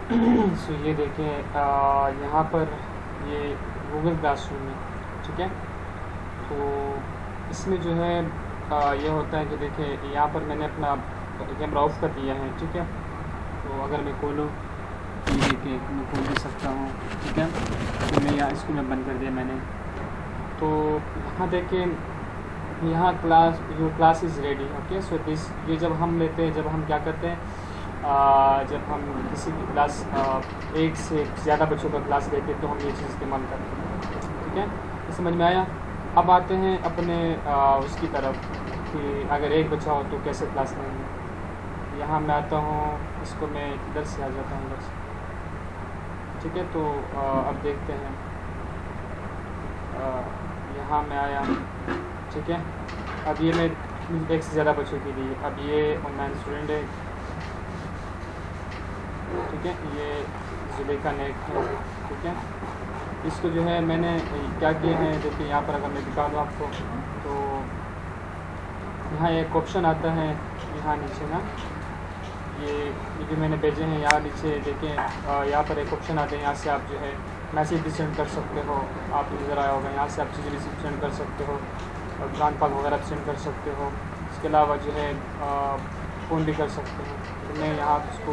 सो ये देखें, यहाँ पर ये गूगल क्लासरूम है, ठीक है। तो इसमें जो है ये होता है कि देखिए यहाँ पर मैंने अपना कैमरा ऑफ कर दिया है, ठीक है। तो अगर मैं खोलूँ, ये देखिए मैं खोल भी सकता हूँ, ठीक है। तो मैं यहाँ इसको मैं बंद कर दिया मैंने। तो यहाँ देखिए, यहाँ class is ready, okay. So this, ये जब हम लेते हैं, जब हम क्या करते हैं, जब हम किसी की क्लास एक से ज़्यादा बच्चों का क्लास लेते हैं तो हम ये चीज़ इस्तेमाल करते हैं, ठीक है। ये समझ में आया। अब आते हैं अपने उसकी तरफ कि अगर एक बच्चा हो तो कैसे क्लास लेंगे। यहाँ मैं आता हूँ, इसको मैं इधर से आ जाता हूँ, इधर से, ठीक है। तो अब देखते हैं, यहाँ मैं आया, ठीक है। अब ये मैं एक से ज़्यादा बच्चों के लिए, अब ये ऑनलाइन स्टूडेंट है, ठीक है। ये जुलेखा नेट है, ठीक है। इसको जो है मैंने क्या किया है, देखिए यहाँ पर अगर मैं दिखा दूँ आपको, तो यहाँ एक ऑप्शन आता है, यहाँ नीचे ना, ये जो मैंने भेजे हैं यहाँ नीचे देखें, यहाँ पर एक ऑप्शन आता है, यहाँ से आप जो है मैसेज भी सेंड कर सकते हो। आप नज़र आया होगा, यहाँ से आप चीज़ें रिसीव सेंड कर सकते हो और कुरान पाक वगैरह सेंड कर सकते हो। इसके अलावा जो है फ़ोन भी कर सकते हो। तो मैं यहाँ उसको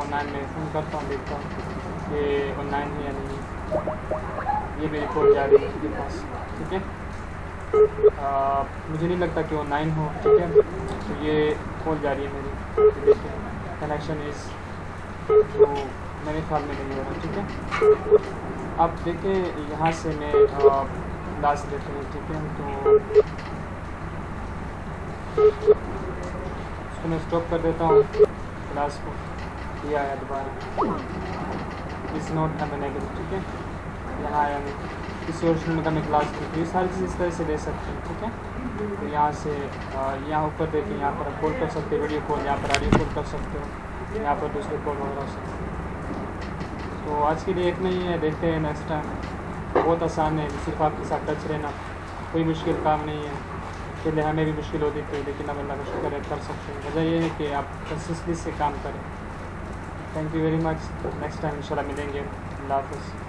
ऑनलाइन में फ़ोन करता हूँ, देखता हूँ ये ऑनलाइन है या नहीं। ये मेरी कॉल जा रही है उसके पास, ठीक है। मुझे नहीं लगता कि ऑनलाइन हो, ठीक है। तो ये कॉल जा रही है मेरी, देखिए कनेक्शन इज़, तो मेरे ख्याल में नहीं हो रहा, ठीक है। अब देखें यहाँ से मैं क्लास लेते हैं, ठीक है। तो इसको मैं स्टॉप कर देता हूँ क्लास को, ये आया दोबारा इज़ नॉट अवेलेबल, ठीक है। यहाँ आया मैं किसी और स्टूडेंट का मैं क्लास की, तो ये सारी चीज़ इस तरह से ले सकते हैं, ठीक है। तो यहाँ से यहाँ ऊपर देखिए, यहाँ पर आप कॉल कर सकते हो, वीडियो कॉल, यहाँ पर ऑडियो कॉल कर सकते हो, यहाँ पर दूसरे कॉल वगैरह हो सकते हैं। तो आज के लिए इतना ही है, देखते हैं नेक्स्ट टाइम। बहुत आसान है, सिर्फ आपके साथ टच रहना, कोई मुश्किल काम नहीं है। पहले हमें भी मुश्किल होती थी, लेकिन अब अल्लाह का शुक्र है कर सकते हैं। वजह ये है कि आप कंसिस्टेंसी से काम करें। Thank you very much. Next time इंशाल्लाह मिलेंगे। अल्लाह हाफ़िज़।